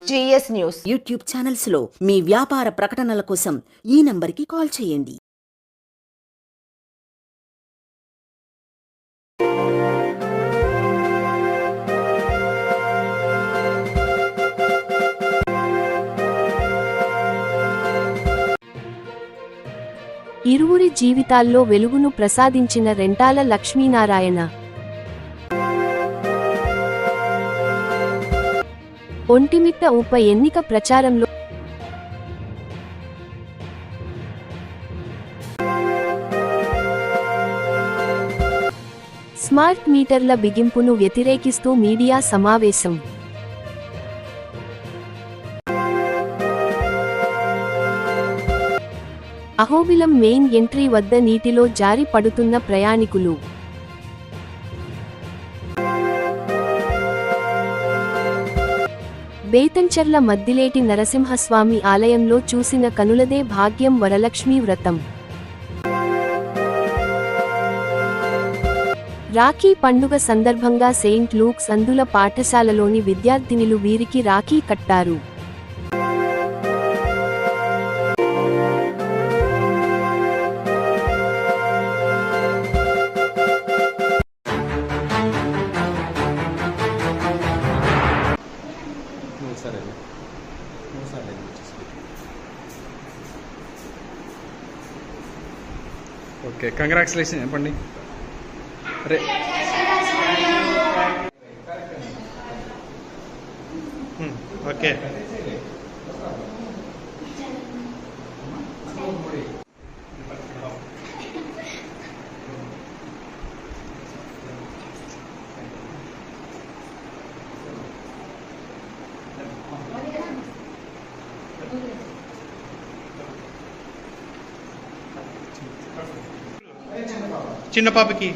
GS news YouTube channels లో మీ వ్యాపార ప్రకటనల కోసం ఈ నంబర్కి కాల్ చేయండి. ఇరువురి జీవితాల్లో వెలుగును ప్రసాదించిన రెంటాల లక్ష్మీనారాయణ. ఒంటిమిట్ట ఉప ఎన్నిక ప్రచారంలో స్మార్ట్ మీటర్ల బిగింపును వ్యతిరేకిస్తూ మీడియా సమావేశం. అహోబిలం మెయిన్ ఎంట్రీ వద్ద నీటిలో జారి పడుతున్న ప్రయాణికులు. బేతంచెర్ల మద్దిలేటి నరసింహస్వామి ఆలయంలో చూసిన కనులదే భాగ్యం వరలక్ష్మీ వ్రతం. రాఖీ పండుగ సందర్భంగా సెయింట్ లూక్స్ అందుల పాఠశాలలోని విద్యార్థినులు వీరికి రాఖీ కట్టారు. ఓకే, కంగ్రాచులేషన్ చెప్పండి. అరే ఓకే, చిన్న పాపకి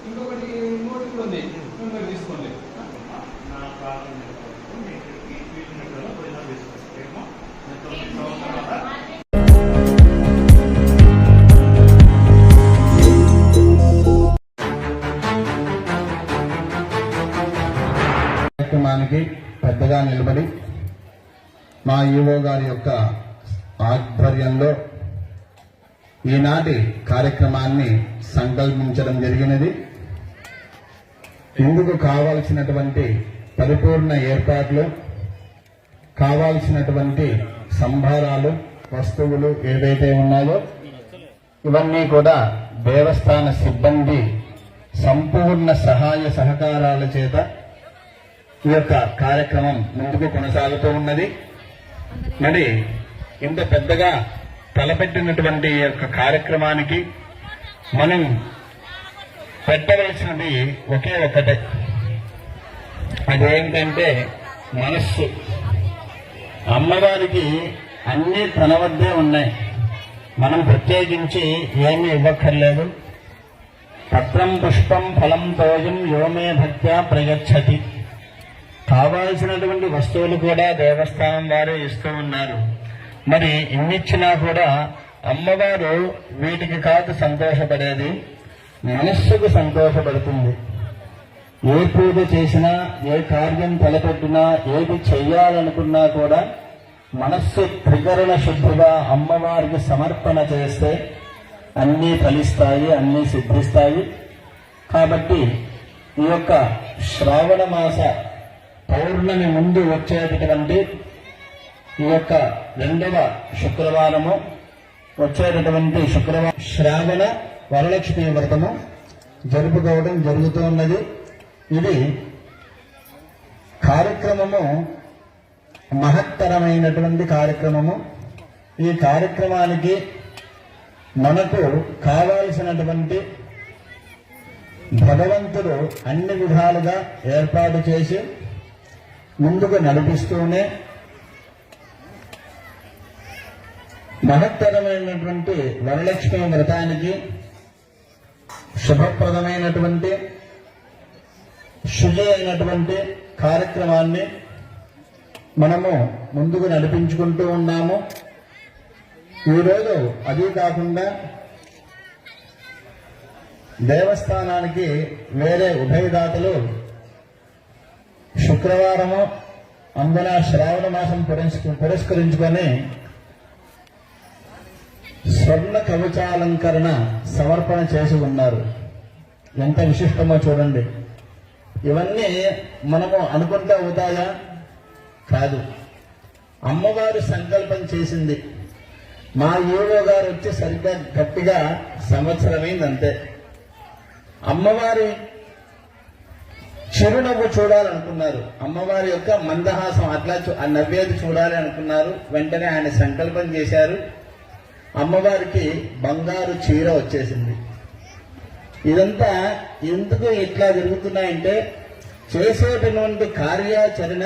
ఇంకొకటి నోటి కూడా ఉంది, తీసుకోండి. కార్యక్రమానికి పెద్దగా నిలబడి మా ఈవో గారి యొక్క ఆధ్వర్యంలో ఈనాటి కార్యక్రమాన్ని సంకల్పించడం జరిగినది. ఇందుకు కావాల్సినటువంటి పరిపూర్ణ ఏర్పాట్లు, కావాల్సినటువంటి సంభారాలు, వస్తువులు ఏవైతే ఉన్నాయో ఇవన్నీ కూడా దేవస్థాన సిబ్బంది సంపూర్ణ సహాయ సహకారాల చేత ఈ యొక్క కార్యక్రమం ముందుకు కొనసాగుతూ ఉన్నది. మరి ఇంత పెద్దగా తలపెట్టినటువంటి ఈ యొక్క కార్యక్రమానికి మనం పెట్టవలసినది ఒకే ఒక్కటే, అదేంటంటే మనస్సు. అమ్మవారికి అన్నీ తన వద్దే ఉన్నాయి, మనం ప్రత్యేకించి ఏమీ ఇవ్వక్కర్లేదు. పత్రం పుష్పం ఫలం తోయం యోమే భక్త్యా ప్రయచ్చతి. కావాల్సినటువంటి వస్తువులు కూడా దేవస్థానం వారే ఇస్తూ ఉన్నారు. మరి ఇన్నిచ్చినా కూడా అమ్మవారు వీటికి కాదు సంతోషపడేది, మనస్సుకు సంతోషపడుతుంది. ఏ పూజ చేసినా, ఏ కార్యం తలపెట్టినా, ఏది చెయ్యాలనుకున్నా కూడా మనస్సు త్రికరణ శుద్ధిగా అమ్మవారికి సమర్పణ చేస్తే అన్నీ ఫలిస్తాయి, అన్నీ సిద్ధిస్తాయి. కాబట్టి ఈ యొక్క శ్రావణ మాస పౌర్ణమి ముందు వచ్చేటటువంటి ఈ యొక్క 2వ శుక్రవారము, వచ్చేటటువంటి శుక్రవారం శ్రావణ వరలక్ష్మి వ్రతము జరుపుకోవడం జరుగుతున్నది. ఇది కార్యక్రమము మహత్తరమైనటువంటి కార్యక్రమము. ఈ కార్యక్రమానికి మనకు కావాల్సినటువంటి భగవంతుడు అన్ని విధాలుగా ఏర్పాటు చేసి ముందుకు నడిపిస్తూనే మహత్తరమైనటువంటి వరలక్ష్మి వ్రతానికి శుభప్రదమైనటువంటి శుచి అయినటువంటి కార్యక్రమాన్ని మనము ముందుకు నడిపించుకుంటూ ఉన్నాము. ఈరోజు అదీ కాకుండా దేవస్థానానికి వేరే ఉభయదాతలు శుక్రవారము అందున శ్రావణ మాసం పురస్కరించుకొని స్వర్ణ కవచాలంకరణ సమర్పణ చేసి ఉన్నారు. ఎంత విశిష్టమో చూడండి. ఇవన్నీ మనము అనుకుంటే అవుతాయా? కాదు. అమ్మవారు సంకల్పం చేసింది. మా ఈవో గారు వచ్చి సరిగ్గా గట్టిగా సంవత్సరమైంది అంతే. అమ్మవారి చిరునవ్వు చూడాలనుకున్నారు, అమ్మవారి యొక్క మందహాసం అట్లా నవ్వేది చూడాలి అనుకున్నారు. వెంటనే ఆయన సంకల్పం చేశారు. అమ్మవారికి బంగారు చీర వచ్చేసింది. ఇదంతా ఎందుకు ఇట్లా జరుగుతున్నాయంటే చేసేటటువంటి కార్యాచరణ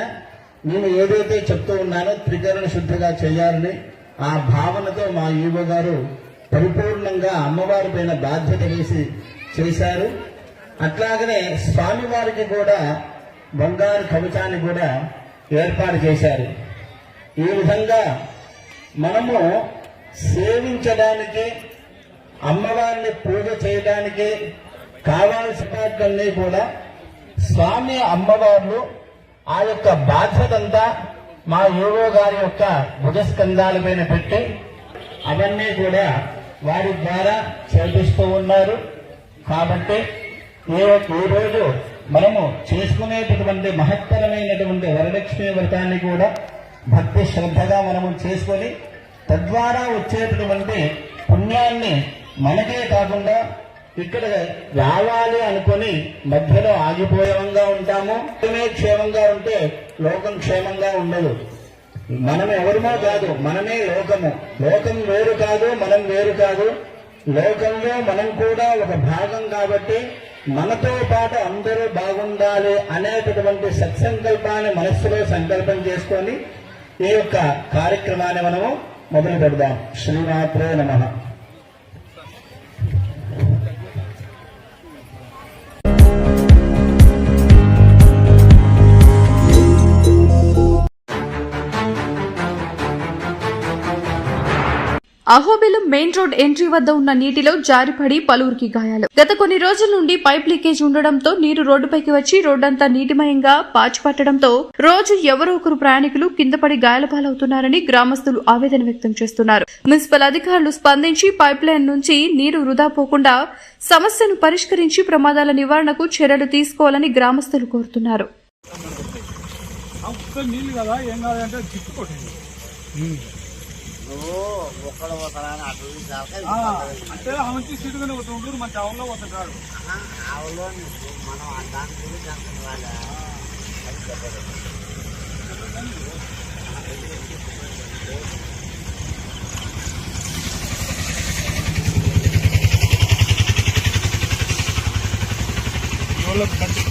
నేను ఏదైతే చెప్తూ ఉన్నానో త్రికరణ శుద్ధిగా చేయాలని ఆ భావనతో మా ఈవో గారు పరిపూర్ణంగా అమ్మవారి పైన బాధ్యత వేసి చేశారు. అట్లాగనే స్వామివారికి కూడా బంగారు కవచాన్ని కూడా ఏర్పాటు చేశారు. ఈ విధంగా మనము సేవించడానికి, అమ్మవారిని పూజ చేయడానికి కావాల్సిన వాటిని కూడా స్వామి అమ్మవార్లు ఆ యొక్క బాధ్యతంతా మా యోగో గారి యొక్క భుజస్కంధాల పైన పెట్టి అవన్నీ కూడా వారి ద్వారా చేపిస్తూ ఉన్నారు. కాబట్టి ఈరోజు మనము చేసుకునేటటువంటి మహత్తరమైనటువంటి వరలక్ష్మి వ్రతాన్ని కూడా భక్తి శ్రద్ధగా మనము చేసుకొని తద్వారా వచ్చేటటువంటి పుణ్యాన్ని మనకే కాకుండా ఇక్కడ రావాలి అనుకుని మధ్యలో ఆగిపోయేవంగా ఉంటాము. క్షేమంగా ఉంటే లోకం క్షేమంగా ఉండదు. మనం ఎవరిమో కాదు, మనమే లోకము. లోకం వేరు కాదు, మనం వేరు కాదు. లోకంలో మనం కూడా ఒక భాగం కాబట్టి మనతో పాటు అందరూ బాగుండాలి అనేటటువంటి సత్సంకల్పాన్ని మనస్సులో సంకల్పం చేసుకొని ఈ యొక్క కార్యక్రమాన్ని మనము మొదలు పెడదాం. శ్రీమాత్రే నమః. అహోబిలం మెయిన్ రోడ్ ఎంట్రీ వద్ద ఉన్న నీటిలో జారిపడి పలువురికి గాయాలు. గత కొన్ని రోజుల నుండి పైప్ లీకేజ్ ఉండడంతో నీరు రోడ్డుపైకి వచ్చి రోడ్డంతా నీటిమయంగా పాచిపట్టడంతో రోజు ఎవరో ఒకరు ప్రయాణికులు కిందపడి గాయాల పాలవుతున్నారని గ్రామస్తులు ఆవేదన వ్యక్తం చేస్తున్నారు. మున్సిపల్ అధికారులు స్పందించి పైప్ లైన్ నుంచి నీరు వృధా పోకుండా సమస్యను పరిష్కరించి ప్రమాదాల నివారణకు చర్యలు తీసుకోవాలని గ్రామస్తులు కోరుతున్నారు. అంటే మంచి సీటుగానే ఉంటారు, మంచి ఆవులో పోతాడు. ఆవులో మనం దాని గురించి అనుకున్న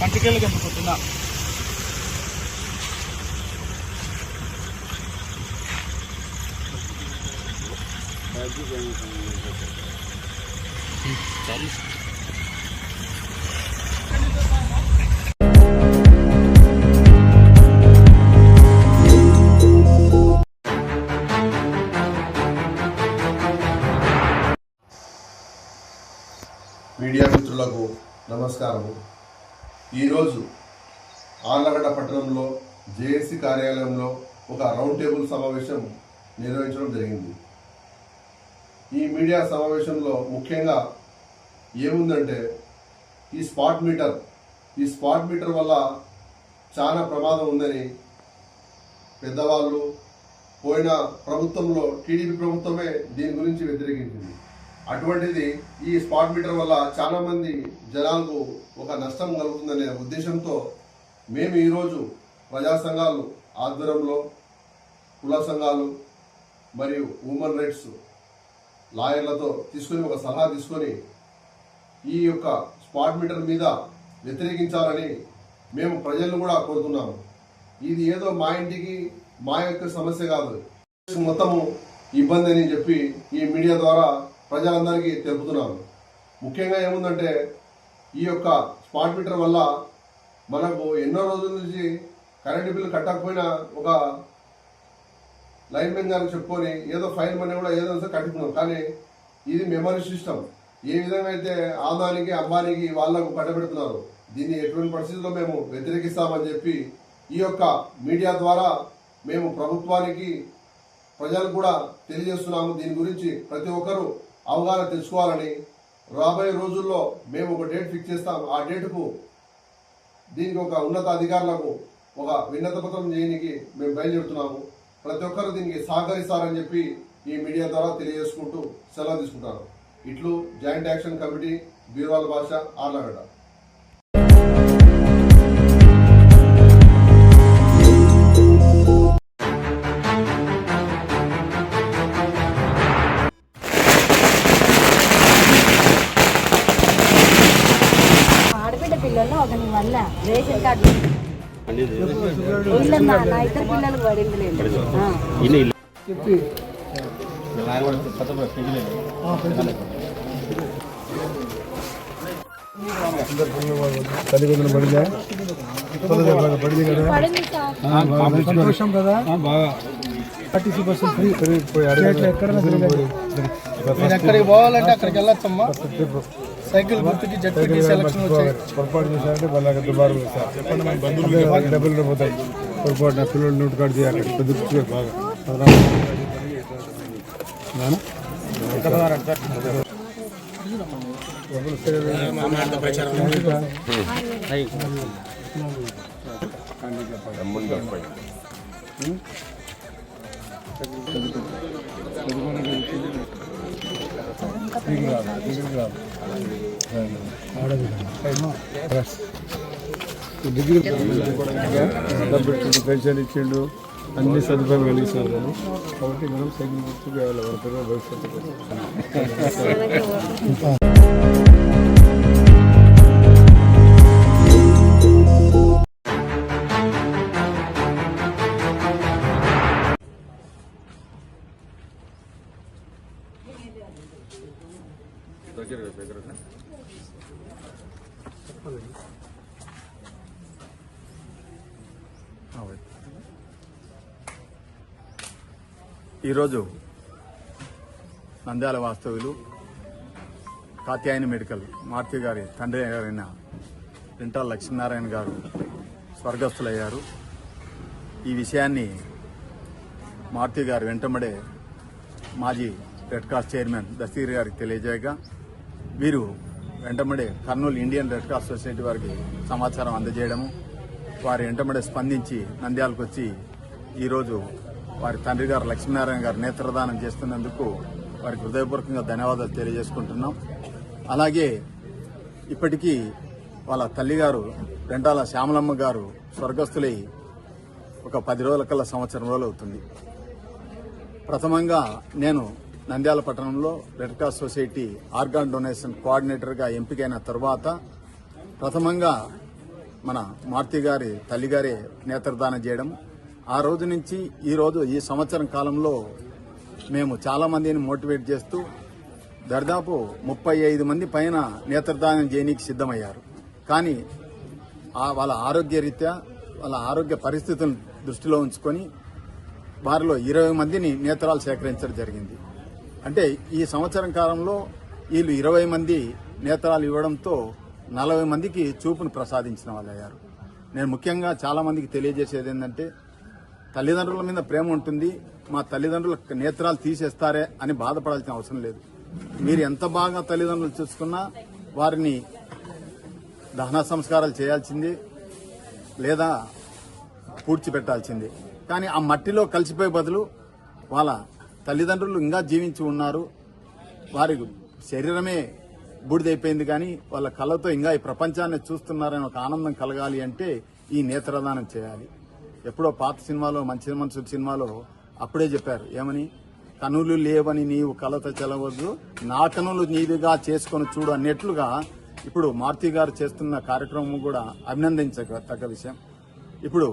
కంటికెళ్ళకి ఎందుకుతున్నా మీడియా మిత్రులకు నమస్కారము. ఈరోజు ఆర్లగడ్డ పట్టణంలో జేఏసీ కార్యాలయంలో ఒక రౌండ్ టేబుల్ సమావేశం నిర్వహించడం జరిగింది. ఈ మీడియా సమావేశంలో ముఖ్యంగా ఏముందంటే ఈ స్పాట్ మీటర్ వల్ల చాలా ప్రమాదం ఉందని పెద్దవాళ్ళు పోయిన ప్రభుత్వంలో టీడీపీ ప్రభుత్వమే దీని గురించి వ్యతిరేకించింది. అటువంటిది ఈ స్పాట్ మీటర్ వల్ల చాలామంది జనాలకు ఒక నష్టం కలుగుతుందనే ఉద్దేశంతో మేము ఈరోజు ప్రజా సంఘాలు ఆధ్వర్యంలో కుల సంఘాలు మరియు హ్యూమన్ రైట్స్ లాయర్లతో తీసుకొని ఒక సలహా తీసుకొని ఈ యొక్క స్పాట్ మీటర్ మీద వ్యతిరేకించాలని మేము ప్రజలను కూడా కోరుతున్నాము. ఇది ఏదో మా ఇంటికి మా యొక్క సమస్య కాదు, మొత్తము ఇబ్బంది అని చెప్పి ఈ మీడియా ద్వారా ప్రజలందరికీ తెలుపుతున్నాము. ముఖ్యంగా ఏముందంటే ఈ యొక్క స్పాట్ మీటర్ వల్ల మనకు ఎన్నో రోజుల నుంచి కరెంటు బిల్లు కట్టకపోయినా ఒక లైన్మెన్ గారికి చెప్పుకొని ఏదో ఫైన్ మనీ కూడా ఏదో కట్టుకున్నాం. కానీ ఇది మెమరీ సిస్టమ్. ఏ విధంగా అయితే ఆదానికి అంబానీకి వాళ్లకు పట్టబెడుతున్నారు, దీన్ని ఎటువంటి పరిస్థితుల్లో మేము వ్యతిరేకిస్తామని చెప్పి ఈ యొక్క మీడియా ద్వారా మేము ప్రభుత్వానికి ప్రజలకు కూడా తెలియజేస్తున్నాము. దీని గురించి ప్రతి ఒక్కరూ అవగాహన తెచ్చుకోవాలని, రాబోయే రోజుల్లో మేము ఒక డేట్ ఫిక్స్ చేస్తాం. ఆ డేటుకు దీనికి ఒక ఉన్నత అధికారులకు ఒక విన్నత పత్రం చేయడానికి మేము బయలుదేరుతున్నాము. ప్రతి ఒక్కరు దీనికి సహకరిస్తారని చెప్పి ఈ మీడియా ద్వారా తెలియజేసుకుంటూ సెలవు తీసుకుంటారు. ఇట్లు జాయింట్ యాక్షన్ కమిటీ, బీర్వాల భాష, ఆర్లగడ్డ. ఆడబిడ్డ పిల్లలు ఒకని వల్ల రేషన్ కార్డు ఇల్లమ్మా, నా ఇద్దరు పిల్లలకు పడింది లేదు. సంతోషం కదా, బాగా 30% ఫ్రీ. ఎక్కడికి పోవాలంటే అక్కడికి వెళ్ళొచ్చమ్మా. సైకిల్ గుర్తుకి జడ్పీటీ సెలక్షన్ వచ్చాయి. పొరపాటు చేశారంటే వాళ్ళకి దుబారు డబ్బులు పోతాయి. పొరపాటు నా పిల్లలు నోటు కార్డు చేయాలి. బాగా డిగ్రీ పెన్షన్ ఇచ్చిండు, అన్ని సదుపాయాలు కలిగిస్తారు కాబట్టి మనం సైకిల్ గుర్తుకు భవిష్యత్తు. ఈరోజు నంద్యాల వాస్తవ్యులు కాత్యాయని మెడికల్ మారుతి గారి తండ్రి గారైన రెంటాల లక్ష్మీనారాయణ గారు స్వర్గస్థులయ్యారు. ఈ విషయాన్ని మారుతి గారు వెంటబడే మాజీ రెడ్ క్రాస్ చైర్మన్ దస్తగిరి గారికి తెలియజేయగా వీరు వెంటబడే Kurnool Indian red cross society వారికి సమాచారం అందజేయడము, వారి వెంటబడే స్పందించి నంద్యాలకు వచ్చి ఈరోజు వారి తండ్రి గారు లక్ష్మీనారాయణ గారు నేత్రదానం చేస్తున్నందుకు వారికి హృదయపూర్వకంగా ధన్యవాదాలు తెలియజేసుకుంటున్నాం. అలాగే ఇప్పటికీ వాళ్ళ తల్లిగారు రెంటాల శ్యామలమ్మ గారు స్వర్గస్థులై ఒక 10 రోజుల కల్లా సంవత్సరం రోజులు అవుతుంది. ప్రథమంగా నేను నంద్యాల పట్టణంలో red cross society organ donation కోఆర్డినేటర్గా ఎంపికైన తర్వాత ప్రథమంగా మన మారుతి గారి తల్లిగారే నేత్రదానం చేయడం, ఆ రోజు నుంచి ఈ రోజు ఈ సంవత్సరం కాలంలో మేము చాలా మందిని మోటివేట్ చేస్తూ దాదాపు 35 మంది పైన నేత్రదానం చేయడానికి సిద్ధమయ్యారు. కానీ వాళ్ళ ఆరోగ్య రీత్యా వాళ్ళ ఆరోగ్య పరిస్థితులను దృష్టిలో ఉంచుకొని వారిలో 20 మందిని నేత్రాలు సేకరించడం జరిగింది. అంటే ఈ సంవత్సరం కాలంలో వీళ్ళు 20 మంది నేత్రాలు ఇవ్వడంతో 40 మందికి చూపును ప్రసాదించిన వాళ్ళు అయ్యారు. నేను ముఖ్యంగా చాలా మందికి తెలియజేసేది ఏంటంటే, తల్లిదండ్రుల మీద ప్రేమ ఉంటుంది, మా తల్లిదండ్రుల నేత్రాలు తీసేస్తారే అని బాధపడాల్సిన అవసరం లేదు. మీరు ఎంత బాగా తల్లిదండ్రులు చూసుకున్నా వారిని దహన సంస్కారాలు చేయాల్సింది లేదా పూడ్చిపెట్టాల్సింది. కానీ ఆ మట్టిలో కలిసిపోయే బదులు వాళ్ళ తల్లిదండ్రులు ఇంకా జీవించి ఉన్నారు, వారి శరీరమే బూడిదైపోయింది, కానీ వాళ్ళ కళ్ళతో ఇంకా ఈ ప్రపంచాన్ని చూస్తున్నారని ఒక ఆనందం కలగాలి అంటే ఈ నేత్రదానం చేయాలి. ఎప్పుడో పాత సినిమాలో మంచి మనుషుల సినిమాలో అప్పుడే చెప్పారు, ఏమని, కనులు లేవని నీవు కలత చెలవద్దు, నా కనులు నీవిగా చేసుకొని చూడు అన్నట్లుగా ఇప్పుడు మారుతి గారు చేస్తున్న కార్యక్రమం కూడా అభినందించదగ్గ విషయం. ఇప్పుడు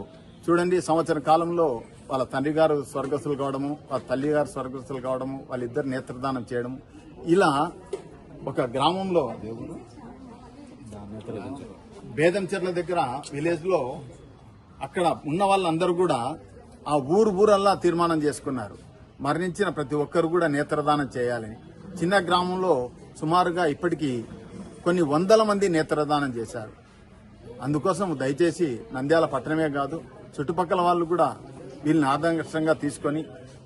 చూడండి, సంవత్సర కాలంలో వాళ్ళ తండ్రి గారు స్వర్గస్థులు కావడము, వాళ్ళ తల్లి గారు స్వర్గస్థులు కావడము, వాళ్ళిద్దరు నేత్రదానం చేయడం, ఇలా ఒక గ్రామంలో బేదంచెర్ల దగ్గర విలేజ్ లో అక్కడ ఉన్న వాళ్ళందరూ కూడా ఆ ఊరల్లా తీర్మానం చేసుకున్నారు. మరణించిన ప్రతి ఒక్కరు కూడా నేత్రదానం చేయాలని. చిన్న గ్రామంలో సుమారుగా ఇప్పటికీ కొన్ని వందల మంది నేత్రదానం చేశారు. అందుకోసం దయచేసి నంద్యాల పట్టణమే కాదు, చుట్టుపక్కల వాళ్ళు కూడా వీళ్ళని ఆదర్శంగా తీసుకొని,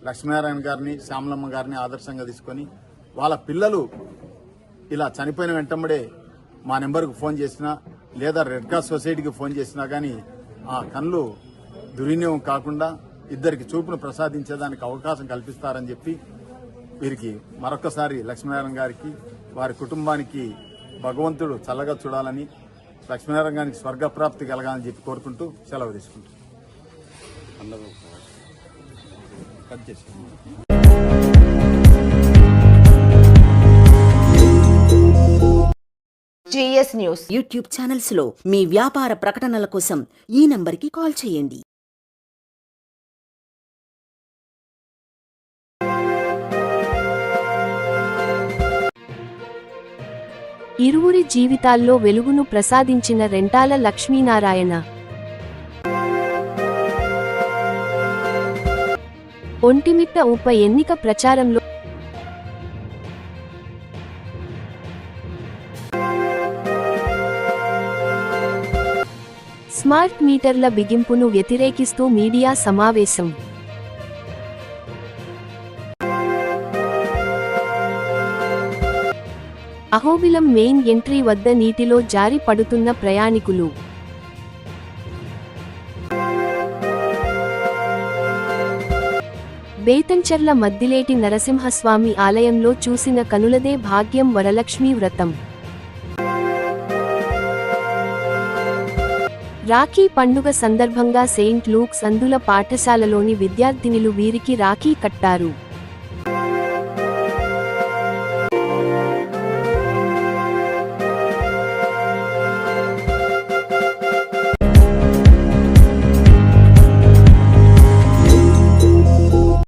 లక్ష్మీనారాయణ గారిని, శ్యామలమ్మ గారిని ఆదర్శంగా తీసుకొని, వాళ్ళ పిల్లలు ఇలా చనిపోయిన వెంటనే మా నెంబర్కు ఫోన్ చేసినా లేదా రెడ్ క్రాస్ సొసైటీకి ఫోన్ చేసినా కానీ ఆ కళ్ళు దుర్వినియోగం కాకుండా ఇద్దరికి చూపును ప్రసాదించేదానికి అవకాశం కల్పిస్తారని చెప్పి వీరికి మరొకసారి లక్ష్మీనారాయణ గారికి, వారి కుటుంబానికి భగవంతుడు చల్లగా చూడాలని, లక్ష్మీనారాయణ గారికి స్వర్గప్రాప్తి కలగాలని చెప్పి కోరుకుంటూ సెలవు తీసుకుంటాం. JS న్యూస్ యూట్యూబ్ ఛానల్స్ లో మీ వ్యాపార ప్రకటనల కోసం ఈ నంబర్కి కాల్ చేయండి. ఇరువురి జీవితాల్లో వెలుగును ప్రసాదించిన రెంటాల లక్ష్మీనారాయణ. ఒంటిమిట్ట ఉప ఎన్నిక ప్రచారంలో స్మార్ట్ మీటర్ల బిగింపును వ్యతిరేకిస్తూ మీడియా సమావేశం. అహోబిలం మెయిన్ ఎంట్రీ వద్ద నీటిలో జారి పడుతున్న ప్రయాణికులు. బేతంచెర్ల మద్దిలేటి నరసింహస్వామి ఆలయంలో చూసిన కనులదే భాగ్యం వరలక్ష్మీ వ్రతం. రాఖీ పండుగ సందర్భంగా సెయింట్ లూక్స్ అందుల పాఠశాలలోని విద్యార్థినులు వీరికి రాఖీ కట్టారు.